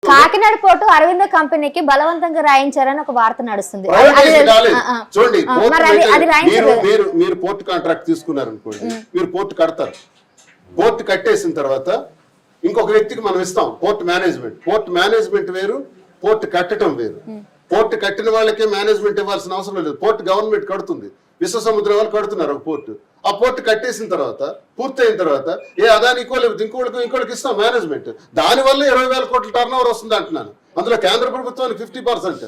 Kakinada port Aravinda కంపెనీకి బలవంతంగా రాయించారని ఒక వార్త నడుస్తుంది. చూడండి, మీరు పోర్ట్ కాంట్రాక్ట్ తీసుకున్నారనుకోండి, మీరు పోర్ట్ కడతారు. పోర్ట్ కట్టేసిన తర్వాత ఇంకొక వ్యక్తికి మనం ఇస్తాం పోర్ట్ మేనేజ్మెంట్ వేరు, పోర్ట్ కట్టడం వేరు. పోర్ట్ కట్టిన వాళ్ళకే మేనేజ్మెంట్ ఇవ్వాల్సిన అవసరం లేదు. పోర్ట్ గవర్నమెంట్ కడుతుంది, విశ్వ సముద్రం వాళ్ళు కడుతున్నారు ఒక పోర్టు. ఆ పోర్ట్ కట్టేసిన తర్వాత పూర్తయిన తర్వాత అదానికో లేకపోతే ఇంకోళ్ళకి ఇస్తాం మేనేజ్మెంట్. దానివల్ల 20,000 కోట్ల టర్న్ ఓవర్ వస్తుంది అంటున్నాను. అందులో కేంద్ర ప్రభుత్వానికి 50%,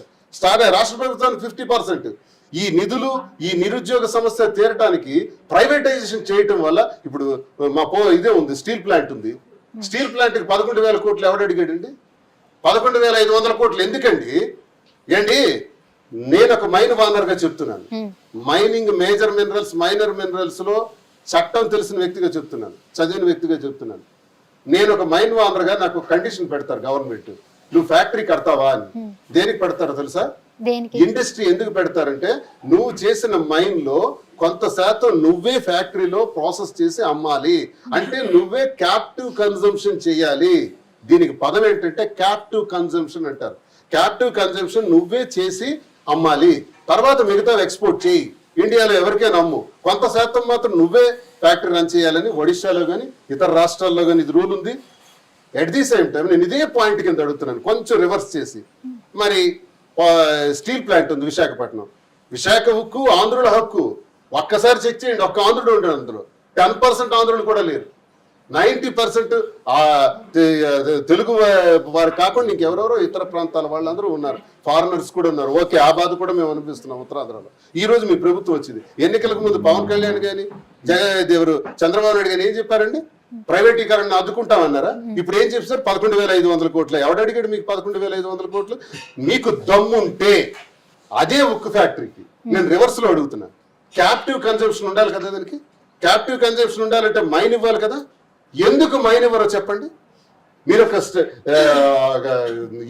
రాష్ట్ర ప్రభుత్వానికి 50%. ఈ నిధులు, ఈ నిరుద్యోగ సమస్య తీరటానికి ప్రైవేటైజేషన్ చేయటం వల్ల ఇప్పుడు ఇదే ఉంది, స్టీల్ ప్లాంట్ ఉంది. స్టీల్ ప్లాంట్కి 11,000 కోట్లు ఎవడు అడిగాడండి? 11,500 కోట్లు ఎందుకండి? ఏంటి, నేను ఒక మైన్ వానర్ గా చెప్తున్నాను. Mining, major minerals, minor minerals లో చట్టం తెలిసిన వ్యక్తిగా చెప్తున్నాను, చదివిన వ్యక్తిగా చెప్తున్నాను. నేను ఒక మైన్ వానర్ గా నాకు కండిషన్ పెడతారు గవర్నమెంట్, నువ్వు ఫ్యాక్టరీ కడతావా అని. దేనికి పెడతారో తెలుసా? ఇండస్ట్రీ ఎందుకు పెడతారంటే, నువ్వు చేసిన మైన్ లో కొంత శాతం నువ్వే ఫ్యాక్టరీలో ప్రాసెస్ చేసి అమ్మాలి, అంటే నువ్వే క్యాప్టివ్ కన్జంప్షన్ చేయాలి. దీనికి పదం ఏంటంటే క్యాప్టివ్ కన్జంప్షన్ అంటారు. క్యాప్టివ్ కన్జంప్షన్ నువ్వే చేసి అమ్మాలి, తర్వాత మిగతా ఎక్స్పోర్ట్ చేయి, ఇండియాలో ఎవరికైనా అమ్ము, కొంత శాతం మాత్రం నువ్వే ఫ్యాక్టరీ రన్ చేయాలని ఒడిశాలో కానీ ఇతర రాష్ట్రాల్లో కానీ ఇది రూల్ ఉంది. ఎట్ ది సేమ్ టైం నేను ఇదే పాయింట్ కింద అడుగుతున్నాను, కొంచెం రివర్స్ చేసి. మరి స్టీల్ ప్లాంట్ ఉంది విశాఖపట్నం, విశాఖ ఉక్కు ఆంధ్రుల హక్కు. ఒక్కసారి చెక్ చేయండి, ఒక్క ఆంధ్రుడు ఉంటాడు అందులో. 10% ఆంధ్రులు కూడా లేరు. 90% తెలుగు వారు కాకుండా ఇంకెవరెవరో ఇతర ప్రాంతాల వాళ్ళందరూ ఉన్నారు, ఫారినర్స్ కూడా ఉన్నారు. ఓకే, ఆ బాధ కూడా మేము అనిపిస్తున్నాం ఉత్తరాంధ్రలో. ఈ రోజు మీ ప్రభుత్వం వచ్చింది, ఎన్నికలకు ముందు పవన్ కళ్యాణ్ గాని చంద్రబాబు నాయుడు గాని ఏం చెప్పారండి? ప్రైవేటీకరణ అడ్డుకుంటామన్నారా? ఇప్పుడు ఏం చెప్పారు? 11,500 కోట్లు. ఎవడు అడిగాడు మీకు 11,500 కోట్లు? మీకు దమ్ముంటే అదే ఉక్కు ఫ్యాక్టరీకి, నేను రివర్స్ లో అడుగుతున్నా, క్యాప్టివ్ కన్జంప్షన్ ఉండాలి కదా. దానికి క్యాప్టివ్ కన్జంప్షన్ ఉండాలంటే మైన్ ఇవ్వాలి కదా. ఎందుకు మైన్ ఇవ్వరో చెప్పండి. మీరు ఒక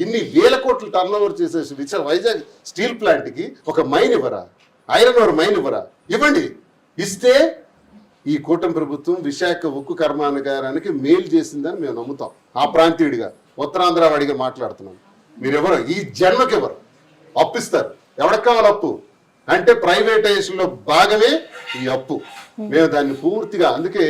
ఇన్ని వేల కోట్లు టర్న్ ఓవర్ చేసేసి వైజాగ్ స్టీల్ ప్లాంట్ కి ఒక మైన్ ఇవ్వరా? ఐరన్ ఓర్ మైన్ ఇవ్వరా? ఇవ్వండి. ఇస్తే ఈ కూటమి ప్రభుత్వం విశాఖ ఉక్కు కర్మాగారానికి మేలు చేసిందని మేము నమ్ముతాం. ఆ ప్రాంతీయుడిగా, ఉత్తరాంధ్ర వాడిగా మాట్లాడుతున్నాం. మీరెవరు ఈ జన్మకి ఎవరు అప్పిస్తారు? ఎవరికి కావాలి అప్పు? అంటే ప్రైవేటైజేషన్ లో భాగమే ఈ అప్పు. మేము దాన్ని పూర్తిగా, అందుకే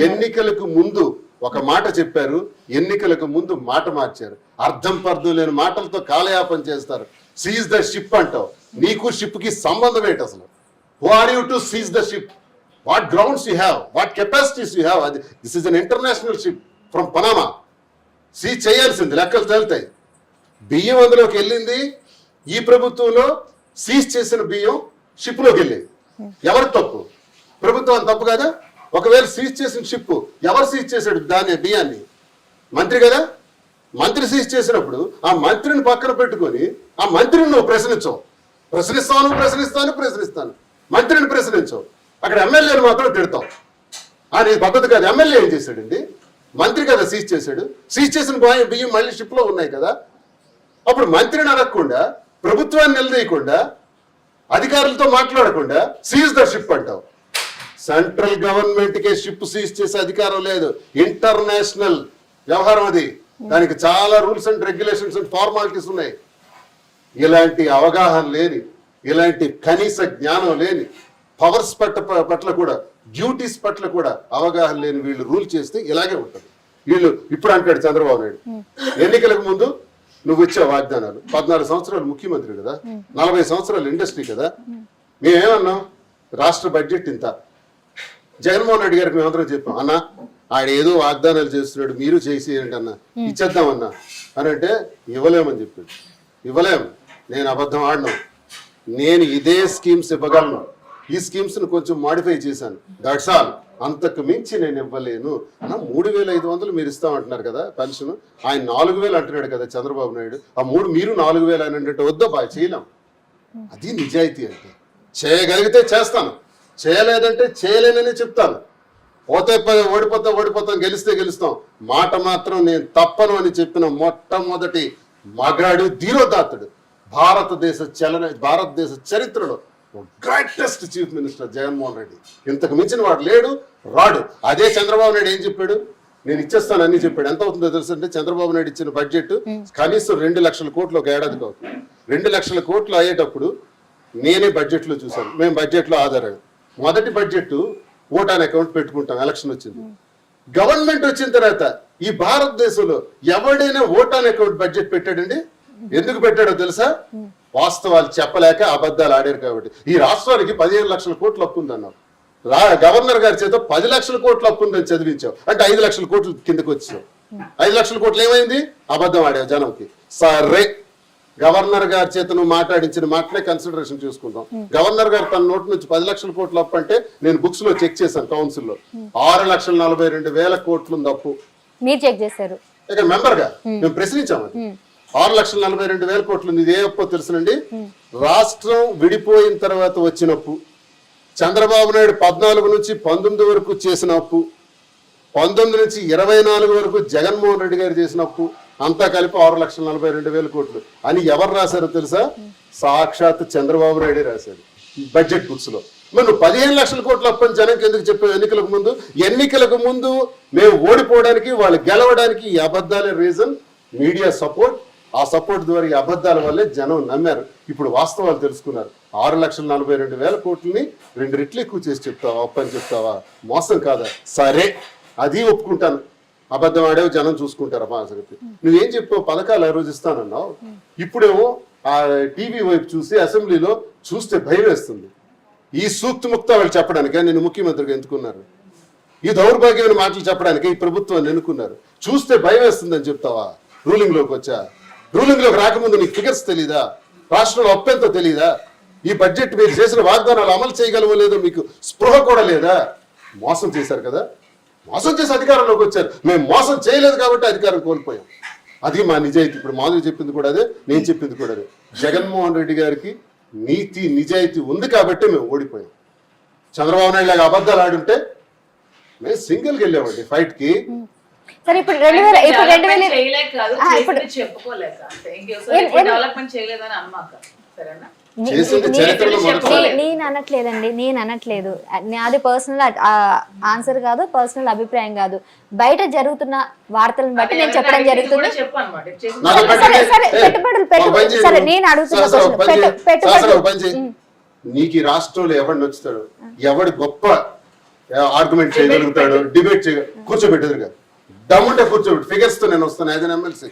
ఎన్నికలకు ముందు ఒక మాట చెప్పారు, ఎన్నికలకు ముందు మాట మార్చారు. అర్థం పర్థం లేని మాటలతో కాలయాపన చేస్తారు. సీజ్ ద షిప్ అంటావు, నీకు షిప్ కి సంబంధం ఏంటి అసలు? Who are you to seize the ship? What grounds you have? What capacities you have? This is an international ship from Panama. Seize చేయాల్సింది, లెక్కలు తేలుతాయి. బియ్యం అందులోకి వెళ్ళింది ఈ ప్రభుత్వంలో. సీజ్ చేసిన బియ్యం షిప్ లోకి వెళ్ళేది. ఎవరి తప్పు? ప్రభుత్వం తప్పు కదా. ఒకవేళ సీజ్ చేసిన షిప్ ఎవరు సీజ్ చేశాడు దాన్ని, బియ్యాన్ని? మంత్రి కదా. మంత్రి సీజ్ చేసినప్పుడు ఆ మంత్రిని పక్కన పెట్టుకొని ఆ మంత్రిని నువ్వు ప్రశ్నిస్తాను మంత్రిని ప్రశ్నించవు. అక్కడ ఎమ్మెల్యేని మాత్రం తిడతావు. అది పద్ధతి కాదు. ఎమ్మెల్యే ఏం చేశాడండి? మంత్రి కదా సీజ్ చేశాడు. సీజ్ చేసిన బియ్యం మళ్ళీ షిప్ లో ఉన్నాయి కదా. అప్పుడు మంత్రిని అడగకుండా, ప్రభుత్వాన్ని నిలదీయకుండా, అధికారులతో మాట్లాడకుండా సీజ్ ద షిప్ అంటావు. సెంట్రల్ గవర్నమెంట్ కే షిప్ సీజ్ చేసే అధికారం లేదు. ఇంటర్నేషనల్ వ్యవహారం అది. దానికి చాలా rules and regulations and formalities ఉన్నాయి. ఇలాంటి అవగాహన లేని, ఇలాంటి కనీస జ్ఞానం లేని, పవర్స్ పట్ల కూడా, డ్యూటీస్ పట్ల కూడా అవగాహన లేని వీళ్ళు రూల్ చేస్తే ఇలాగే ఉంటుంది. వీళ్ళు ఇప్పుడు అంటాడు చంద్రబాబు నాయుడు, ఎన్నికలకు ముందు నువ్వు ఇచ్చే వాగ్దానాలు. 14 సంవత్సరాలు ముఖ్యమంత్రి కదా, 40 సంవత్సరాలు ఇండస్ట్రీ కదా. మేమేమన్నాం? రాష్ట్ర బడ్జెట్ ఇంత. జగన్మోహన్ రెడ్డి గారికి మేమందరం చెప్పాం, అన్న ఆయన ఏదో వాగ్దానాలు చేస్తున్నాడు, మీరు చేసేయండి అన్న, ఇచ్చేద్దామన్నా అని. అంటే ఇవ్వలేమని చెప్పాడు. ఇవ్వలేము, నేను అబద్ధం ఆడినాం. నేను ఇదే స్కీమ్స్ ఇవ్వగలను, ఈ స్కీమ్స్ ను కొంచెం మాడిఫై చేశాను, దట్స్ ఆల్. అంతకు మించి నేను ఇవ్వలేను అన్న. 3,500 మీరు ఇస్తామంటున్నారు కదా పెన్షన్. ఆయన 4,000 అంటున్నాడు కదా చంద్రబాబు నాయుడు. ఆ మీరు 4,000 అని అంటే వద్దా బాగా చేయలేం. అది నిజాయితీ అంటే. చేయగలిగితే చేస్తాను, చేయలేదంటే చేయలేనని చెప్తాను. ఓడిపోతాం, గెలిస్తే గెలుస్తాం. మాట మాత్రం నేను తప్పను అని చెప్పిన మొట్టమొదటి మగాడు, ధీరోదాత్తుడు, భారతదేశ చరిత్రలో greatest chief minister Jaganmohan Reddy. ఇంతకు మించిన వాడు లేడు, రాడు. అదే చంద్రబాబు నాయుడు ఏం చెప్పాడు? నేను ఇచ్చేస్తాను అన్ని చెప్పాడు. ఎంత అవుతుందో తెలుసు అంటే చంద్రబాబు నాయుడు ఇచ్చిన బడ్జెట్ కనీసం 2 లక్షల కోట్లు ఒక ఏడాదికి అవుతుంది. 2 లక్షల కోట్లు అయ్యేటప్పుడు నేనే బడ్జెట్ లో చూశాను. మేము బడ్జెట్ లో ఆధారం మొదటి బడ్జెట్ ఓటాన్ అకౌంట్ పెట్టుకుంటాం. ఎలక్షన్ వచ్చింది, గవర్నమెంట్ వచ్చిన తర్వాత ఈ భారతదేశంలో ఎవడైనా ఓటాన్ అకౌంట్ బడ్జెట్ పెట్టాడండి? ఎందుకు పెట్టాడో తెలుసా? వాస్తవాలు చెప్పలేక అబద్ధాలు ఆడారు కాబట్టి. ఈ రాష్ట్రానికి 15 లక్షల కోట్లు అప్పు ఉందన్నావు. గవర్నర్ గారి చేత 10 లక్షల కోట్లు అప్పు ఉందని చదివించావు. అంటే 5 లక్షల కోట్లు కిందకు వచ్చావు. 5 లక్షల కోట్లు ఏమైంది? అబద్ధం ఆడావు జనంకి. సరే, గవర్నర్ గారి చేత నువ్వు మాట్లాడించిన మాటనే కన్సిడరేషన్ చేసుకుందాం. గవర్నర్ గారు తన నోటి నుంచి 10 లక్షల కోట్లు అప్పు అంటే నేను బుక్స్ లో చెక్ చేశాను. కౌన్సిల్ లో 6,42,000 కోట్లు ఉంది అప్పు. మీరు చెక్ చేశారు ఇక్కడ మెంబర్ గా మేము ప్రశ్నించాము. 6,42,000 కోట్లు ఉంది. ఇది ఏ అప్పు తెలుసునండి? రాష్ట్రం విడిపోయిన తర్వాత వచ్చినప్పు. చంద్రబాబు నాయుడు 14 నుంచి 19 వరకు చేసిన అప్పు, 19 నుంచి 24 వరకు జగన్మోహన్ రెడ్డి గారు చేసిన అప్పు, అంతా కలిపి 6,42,000 కోట్లు అని ఎవరు రాశారో తెలుసా? సాక్షాత్ చంద్రబాబు నాయుడే రాశాడు బడ్జెట్ బుక్స్ లో. మరి నువ్వు 15 లక్షల కోట్ల అప్పు అని జనంకి ఎందుకు చెప్పావు? ఎన్నికలకు ముందు మేము ఓడిపోవడానికి, వాళ్ళు గెలవడానికి ఈ అబద్ధాలే రీజన్. మీడియా సపోర్ట్, ఆ సపోర్ట్ ద్వారా ఈ అబద్ధాల వల్లే జనం నమ్మారు. ఇప్పుడు వాస్తవాలు తెలుసుకున్నారు. 6,42,000 కోట్లని 2 రెట్లు ఎక్కువ చేసి చెప్తావా? అప్పని చెప్తావా? మోసం కాదా? సరే, అది ఒప్పుకుంటాను. అబద్ధం ఆడేవి జనం చూసుకుంటారు. మా సంగతి నువ్వేం చెప్పావు? పథకాలు ఆ రోజు ఇస్తానన్నావు. ఇప్పుడేమో ఆ టీవీ వైపు చూసి అసెంబ్లీలో చూస్తే భయం వేస్తుంది. ఈ సూక్తి ముక్త వాళ్ళు చెప్పడానికే నేను ముఖ్యమంత్రిగా ఎన్నుకున్నారు. ఈ దౌర్భాగ్యమైన మాటలు చెప్పడానికే ఈ ప్రభుత్వాన్ని ఎన్నుకున్నారు. చూస్తే భయం వేస్తుందని చెప్తావా? రూలింగ్ లోకి వచ్చా? రూలింగ్ లోకి రాకముందు నీకు ఫిగర్స్ తెలీదా? రాష్ట్రంలో అప్పెంతో తెలీదా? ఈ బడ్జెట్ మీరు చేసిన వాగ్దానాలు అమలు చేయగలవో లేదో మీకు స్పృహ కూడా లేదా? మోసం చేశారు కదా, మోసం చేసి అధికారంలోకి వచ్చారు. మేము మోసం చేయలేదు కాబట్టి అధికారం కోల్పోయాం. అది మా నిజాయితీ. ఇప్పుడు మాధవి చెప్పింది కూడా అదే, నేను చెప్పింది కూడా అదే. జగన్మోహన్ రెడ్డి గారికి నీతి నిజాయితీ ఉంది కాబట్టి మేము ఓడిపోయాం. చంద్రబాబు నాయుడు లాగా అబద్ధాలు ఆడుంటే మేము సింగిల్కి వెళ్ళామండి ఫైట్ కి. సరే, ఇప్పుడు 2000 చేయలేక కాదు, చెప్పుకోలేక డెవలప్మెంట్ చేయలేదని అన్నమాట. సరేనా? నేను అనట్లేదండి, నేను అనట్లేదు. నాది పర్సనల్ ఆన్సర్ కాదు, పర్సనల్ అభిప్రాయం కాదు. బయట జరుగుతున్న వార్తలను బట్టి నేను చెప్పడం జరుగుతుంది. పెట్టుబడులు సరే, నేను అడుగుతున్నా పెట్టుబడులు. నీకు ఈ రాష్ట్రంలో ఎవడు నచ్చుతాడు, ఎవడు గొప్ప ఆర్గ్యుమెంట్ చేయగలుగుతాడు, డిబేట్ కూర్చోబెట్టదురుగా దమ్ముంటే కూర్చోబెట్టి ఫిగర్స్ తో నేను వస్తాను. యాజ్ ఎన్ ఎమ్మెల్సీ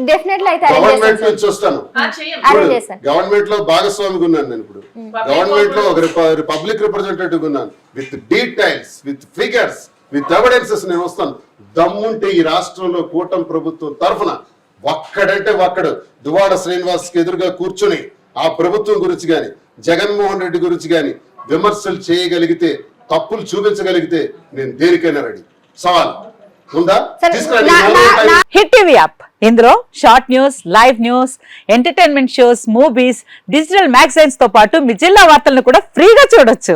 గవర్నమెంట్ నుంచి వస్తాను. గవర్నమెంట్ లో భాగస్వామిగా ఉన్నాను నేను. ఇప్పుడు గవర్నమెంట్ లో ఒక పబ్లిక్ రిప్రజెంటేటివ్ ఉన్నాను. With details, with figures, with evidences నేను వస్తాను. దమ్ముంటే ఈ రాష్ట్రంలో కూటమి ప్రభుత్వం తరఫున ఒక్కడంటే ఒక్కడు దువాడ శ్రీనివాస్ కి ఎదురుగా కూర్చుని ఆ ప్రభుత్వం గురించి గాని, జగన్మోహన్ రెడ్డి గురించి గాని విమర్శలు చేయగలిగితే, తప్పులు చూపించగలిగితే నేను దేనికైనా రెడీ. సవాల్ ఉందా? హిట్ టీవీ యాప్, ఇందులో short news, live news, entertainment shows, movies, digital magazines తో పాటు మీ జిల్లా వార్తలను కూడా ఫ్రీగా చూడొచ్చు.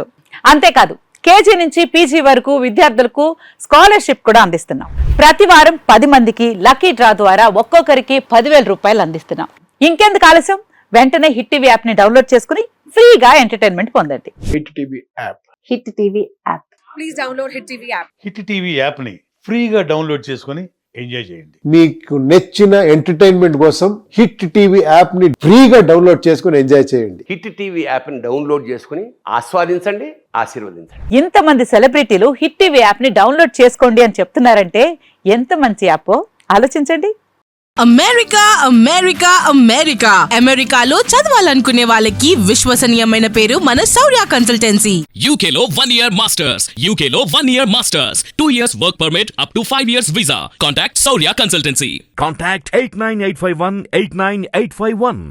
అంతేకాదు, కేజీ నుంచి పీజీ వరకు విద్యార్థులకు స్కాలర్షిప్ కూడా అందిస్తున్నాం. ప్రతి వారం 10 మందికి లక్కీ డ్రా ద్వారా ఒక్కొక్కరికి 10,000 రూపాయలు అందిస్తున్నాం. ఇంకెందుకు ఆలస్యం? వెంటనే హిట్ టీవీ యాప్ ని డౌన్లోడ్ చేసుకుని ఫ్రీగా ఎంటర్టైన్మెంట్ పొందండి. Hit TV app. Hit TV app. Please download hit TV app. Hit TV app ని ఫ్రీగా డౌన్లోడ్ చేసుకుని ఎంజాయ్ చేయండి. మీకు నచ్చిన ఎంటర్టైన్మెంట్ కోసం హిట్ టీవీ యాప్ ని ఫ్రీగా డౌన్లోడ్ చేసుకుని ఎంజాయ్ చేయండి. హిట్ టీవీ యాప్ ని డౌన్లోడ్ చేసుకుని ఆస్వాదించండి, ఆశీర్వదించండి. ఇంతమంది సెలబ్రిటీలు హిట్ టీవీ యాప్ ని డౌన్లోడ్ చేసుకోండి అని చెప్తున్నారంటే ఎంత మంచి యాప్ ఆలోచించండి. అమెరికా అమెరికా అమెరికా అమెరికాలో చదవాలనుకునే వాళ్ళకి విశ్వసనీయమైన పేరు మన శౌర్య కన్సల్టెన్సీ. UK లో 1 year masters, UK లో 1 year masters, 2 years work permit up to 5 years visa. Contact Saurya Consultancy. Contact 89851 89851.